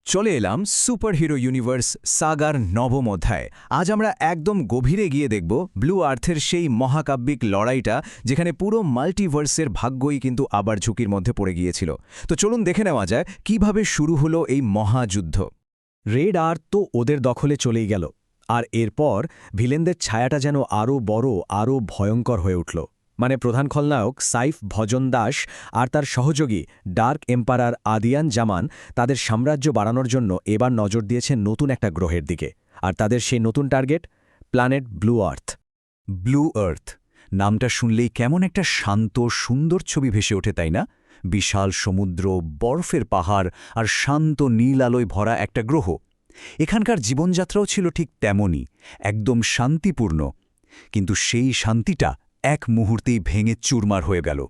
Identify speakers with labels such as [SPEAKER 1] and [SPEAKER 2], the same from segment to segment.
[SPEAKER 1] চলে এলাম superhero universe সাগার নবম অধ্যায়। আজ আমরা একদম গভীরে গিয়ে দেখব ব্লু আর্থের সেই মহাকাব্যিক লড়াইটা, যেখানে পুরো মাল্টিভার্সের ভাগ্যই কিন্তু আবার ঝুঁকির মধ্যে পড়ে গিয়েছিল। তো চলুন দেখে নেওয়া যায় কিভাবে শুরু হলো এই মহাযুদ্ধ।
[SPEAKER 2] রেড আর্থ তো ওদের দখলে চলেই গেল, আর এরপর ভিলেনদের ছায়াটা যেন আরও বড়, আরও ভয়ঙ্কর হয়ে উঠল। মানে প্রধান খলনায়ক সাইফ ভজন দাস আর তার সহযোগী ডার্ক এম্পারার আদিয়ান জামান তাদের সাম্রাজ্য বাড়ানোর জন্য এবার নজর দিয়েছে নতুন একটা গ্রহের দিকে। আর তাদের সেই নতুন টার্গেট প্ল্যানেট ব্লু আর্থ।
[SPEAKER 1] ব্লু আর্থ নামটা শুনলেই কেমন একটা শান্ত সুন্দর ছবি ভেসে ওঠে, তাই না? বিশাল সমুদ্র, বরফের পাহাড় আর শান্ত নীল আলোয় ভরা একটা গ্রহ। এখানকার জীবনযাত্রাও ছিল ঠিক তেমনই, একদম শান্তিপূর্ণ। কিন্তু সেই শান্তিটা এক মুহূর্তেই ভেঙে চুরমার হয়ে গেল।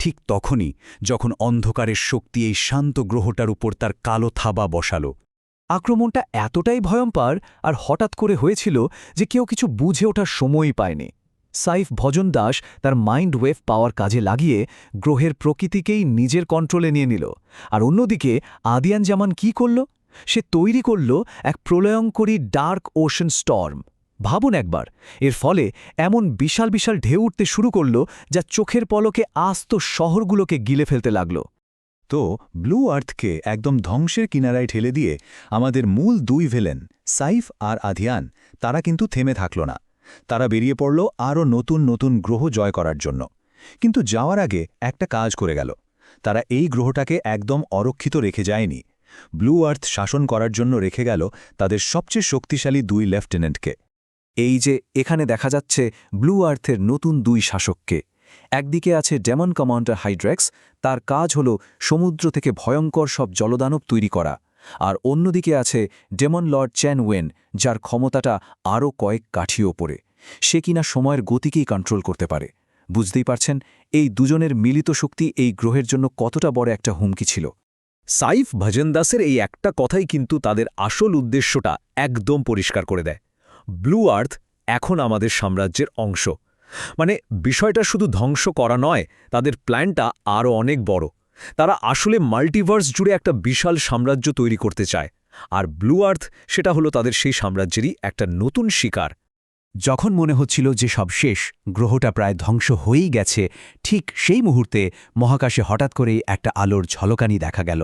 [SPEAKER 1] ঠিক তখনই যখন অন্ধকারের শক্তি এই শান্ত গ্রহটার উপর তার কালো থাবা বসাল।
[SPEAKER 2] আক্রমণটা এতটাই ভয়ঙ্কর আর হঠাৎ করে হয়েছিল যে কেউ কিছু বুঝে ওঠার সময়ই পায়নি। সাইফ ভজন দাস তার মাইন্ড ওয়েভ পাওয়ার কাজে লাগিয়ে গ্রহের প্রকৃতিকেই নিজের কন্ট্রোলে নিয়ে নিল। আর অন্যদিকে আদিয়ান জামান কি করল? সে তৈরি করল এক প্রলয়ঙ্করী ডার্ক ওশান স্টর্ম। ভাবুন একবার, এর ফলে এমন বিশাল বিশাল ঢেউ উঠতে শুরু করল যা চোখের পলকে আস্ত শহরগুলোকে গিলে ফেলতে লাগল।
[SPEAKER 3] তো ব্লু আর্থকে একদম ধ্বংসের কিনারায় ঠেলে দিয়ে আমাদের মূল দুই ভিলেন সাইফ আর আধিয়ান, তারা কিন্তু থেমে থাকল না। তারা বেরিয়ে পড়ল আরও নতুন নতুন গ্রহ জয় করার জন্য। কিন্তু যাওয়ার আগে একটা কাজ করে গেল। তারা এই গ্রহটাকে একদম অরক্ষিত রেখে যায়নি। ব্লু আর্থ শাসন করার জন্য রেখে গেল তাদের সবচেয়ে শক্তিশালী দুই লেফটেন্যান্টকে।
[SPEAKER 2] এই যে এখানে দেখা যাচ্ছে ব্লু আর্থের নতুন দুই শাসককে। একদিকে আছে ডেমন কমান্ডার হাইড্রেক্স, তার কাজ হল সমুদ্র থেকে ভয়ঙ্কর সব জলদানব তৈরি করা। আর অন্যদিকে আছে ডেমন লর্ড চ্যান ওয়েন, যার ক্ষমতাটা আরও কয়েক কাঠি ওপরে। সে কিনা সময়ের গতিকেই কন্ট্রোল করতে পারে। বুঝতেই পারছেন এই দুজনের মিলিত শক্তি এই গ্রহের জন্য কতটা বড় একটা হুমকি ছিল।
[SPEAKER 4] সাইফ ভজন দাসের এই একটা কথাই কিন্তু তাদের আসল উদ্দেশ্যটা একদম পরিষ্কার করে দেয়। ব্লু আর্থ এখন আমাদের সাম্রাজ্যের অংশ। মানে বিষয়টা শুধু ধ্বংস করা নয়, তাদের প্ল্যানটা আরও অনেক বড়। তারা আসলে মাল্টিভার্স জুড়ে একটা বিশাল সাম্রাজ্য তৈরি করতে চায়। আর ব্লু আর্থ সেটা হলো তাদের সেই সাম্রাজ্যেরই একটা নতুন শিকার।
[SPEAKER 1] যখন মনে হচ্ছিল যে সব শেষ, গ্রহটা প্রায় ধ্বংস হয়েই গেছে, ঠিক সেই মুহূর্তে মহাকাশে হঠাৎ করেই একটা আলোর ঝলকানি দেখা গেল।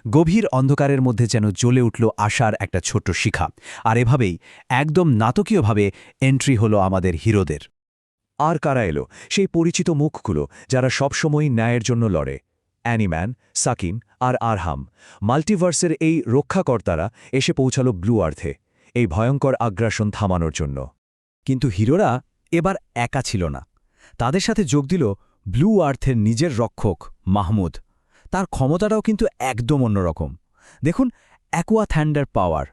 [SPEAKER 1] গভীর অন্ধকারের মধ্যে যেন জ্বলে উঠল আশার একটা ছোট্ট শিখা। আর এভাবেই একদম নাটকীয়ভাবে এন্ট্রি হলো আমাদের হিরোদের।
[SPEAKER 3] আর কারা এলো? সেই পরিচিত মুখগুলো যারা সবসময় ন্যায়ের জন্য লড়ে। অ্যানিম্যান, সাকিন আর আরহাম, মাল্টিভার্সের এই রক্ষাকর্তারা এসে পৌঁছালো ব্লু আর্থে এই ভয়ঙ্কর আগ্রাসন থামানোর জন্য।
[SPEAKER 2] কিন্তু হিরোরা এবার একা ছিল না। তাদের সাথে যোগ দিল ব্লু আর্থের নিজের রক্ষক মাহমুদ। তার ক্ষমতাটাও কিন্তু একদম অন্যরকম। দেখুন, অ্যাকোয়া থ্যান্ডার পাওয়ার,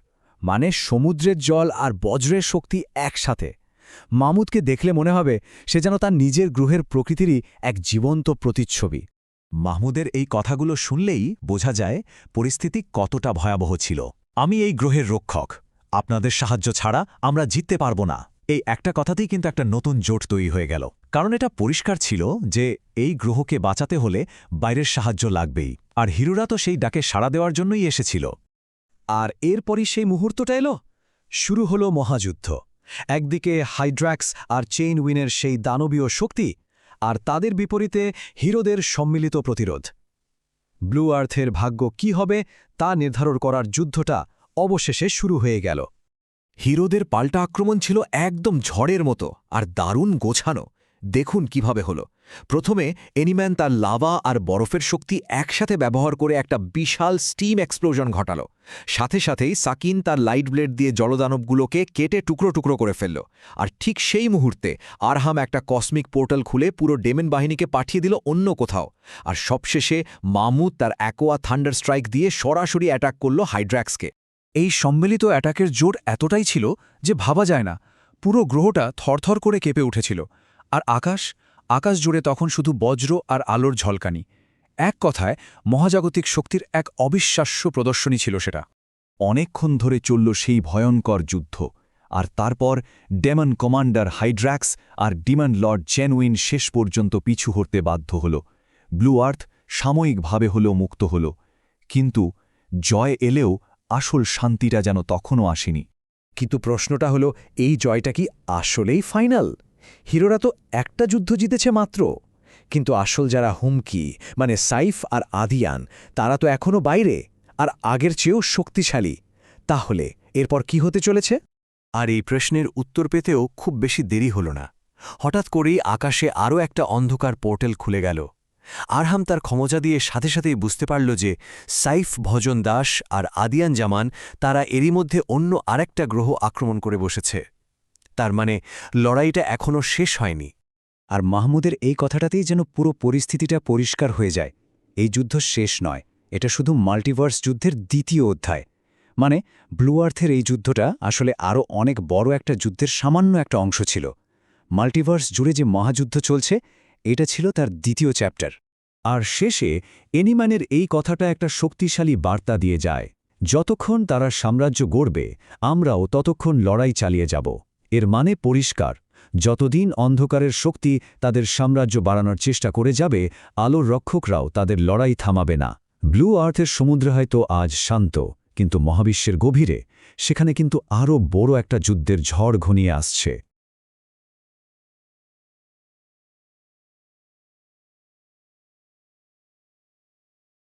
[SPEAKER 2] মানে সমুদ্রের জল আর বজ্রের শক্তি একসাথে। মাহমুদকে দেখলে মনে হবে সে যেন তার নিজের গ্রহের প্রকৃতিরই এক জীবন্ত প্রতিচ্ছবি।
[SPEAKER 3] মাহমুদের এই কথাগুলো শুনলেই বোঝা যায় পরিস্থিতি কতটা ভয়াবহ ছিল। আমি এই গ্রহের রক্ষক, আপনাদের সাহায্য ছাড়া আমরা জিততে পারব না। এই একটা কথাতেই কিন্তু একটা নতুন জোট তৈরি হয়ে গেল। কারণ এটা পরিষ্কার ছিল যে এই গ্রহকে বাঁচাতে হলে বাইরের সাহায্য লাগবেই। আর হিরোরা তো সেই ডাকে সাড়া দেওয়ার জন্যই এসেছিল।
[SPEAKER 2] আর এরপরই সেই মুহূর্তটা এলো। শুরু হলো মহাযুদ্ধ। একদিকে হাইড্রাক্স আর চেইন উইনের সেই দানবীয় শক্তি, আর তাদের বিপরীতে হিরোদের সম্মিলিত প্রতিরোধ। ব্লু আর্থের ভাগ্য কি হবে তা নির্ধারণ করার যুদ্ধটা অবশেষে শুরু হয়ে গেল।
[SPEAKER 1] হিরোদের পাল্টা আক্রমণ ছিল একদম ঝড়ের মতো আর দারুণ গোছানো। দেখুন কিভাবে হলো। প্রথমে এনিম্যান তার লাভা আর বরফের শক্তি একসাথে ব্যবহার করে একটা বিশাল স্টিম এক্সপ্লোশন ঘটালো। সাথে সাথেই সাকিন তার লাইট ব্লেড দিয়ে জলদানবগুলোকে কেটে টুকরো টুকরো করে ফেলল। আর ঠিক সেই মুহূর্তে আরহাম একটা কসমিক পোর্টাল খুলে পুরো ডেমন বাহিনীকে পাঠিয়ে দিল অন্য কোথাও। আর সবশেষে মাহমুদ তার অ্যাকোয়া থান্ডার স্ট্রাইক দিয়ে সরাসরি অ্যাটাক করল হাইড্রাক্সকে।
[SPEAKER 2] এই সম্মিলিত অ্যাটাকের জোর এতটাই ছিল যে ভাবা যায় না। পুরো গ্রহটা থরথর করে কেঁপে উঠেছিল। আর আকাশ জুড়ে তখন শুধু বজ্র আর আলোর ঝলকানি। এক কথায় মহাজাগতিক শক্তির এক অবিশ্বাস্য প্রদর্শনী ছিল সেটা।
[SPEAKER 3] অনেকক্ষণ ধরে চলল সেই ভয়ঙ্কর যুদ্ধ। আর তারপর ডেমন কমান্ডার হাইড্রাক্স আর ডিমন লর্ড জেনুইন শেষ পর্যন্ত পিছু হটতে বাধ্য হল। ব্লু আর্থ সাময়িকভাবে হলেও মুক্ত হল, কিন্তু জয় এলেও
[SPEAKER 2] আসল শান্তিটা যেন তখনও আসেনি।
[SPEAKER 4] কিন্তু প্রশ্নটা হলো, এই জয়টা কি আসলেই ফাইনাল? হিরোরা তো একটা যুদ্ধ জিতেছে মাত্র, কিন্তু আসল যারা হুমকি, মানে সাইফ আর আদিয়ান, তারা তো এখনও বাইরে, আর আগের চেয়েও শক্তিশালী। তাহলে এরপর কি হতে চলেছে?
[SPEAKER 2] আর এই প্রশ্নের উত্তর পেতেও খুব বেশি দেরি হল না। হঠাৎ করেই আকাশে আরও একটা অন্ধকার পোর্টাল খুলে গেল। আরহাম তার ক্ষমতা দিয়ে সাথে সাথেই বুঝতে পারল যে সাইফ ভজন দাস আর আদিয়ান জামান তারা এরই মধ্যে অন্য আরেকটা গ্রহ আক্রমণ করে বসেছে। তার মানে লড়াইটা এখনও শেষ হয়নি।
[SPEAKER 3] আর মাহমুদের এই কথাটাতেই যেন পুরো পরিস্থিতিটা পরিষ্কার হয়ে যায়। এই যুদ্ধ শেষ নয়, এটা শুধু মাল্টিভার্স যুদ্ধের দ্বিতীয় অধ্যায়। মানে ব্লু আর্থের এই যুদ্ধটা আসলে আরও অনেক বড় একটা যুদ্ধের সামান্য একটা অংশ ছিল। মাল্টিভার্স জুড়ে যে মহাযুদ্ধ চলছে, এটা ছিল তার দ্বিতীয় চ্যাপ্টার। আর শেষে এনিম্যানের এই কথাটা একটা শক্তিশালী বার্তা দিয়ে যায়। যতক্ষণ তারা সাম্রাজ্য গড়বে, আমরাও ততক্ষণ লড়াই চালিয়ে যাব। এর মানে পরিষ্কার, যতদিন অন্ধকারের শক্তি তাদের সাম্রাজ্য বাড়ানোর চেষ্টা করে যাবে, আলোর রক্ষকরাও তাদের লড়াই থামাবে না। ব্লু আর্থের সমুদ্র হয়তো আজ শান্ত, কিন্তু মহাবিশ্বের গভীরে সেখানে কিন্তু আরও বড় একটা যুদ্ধের ঝড় ঘনিয়ে আসছে।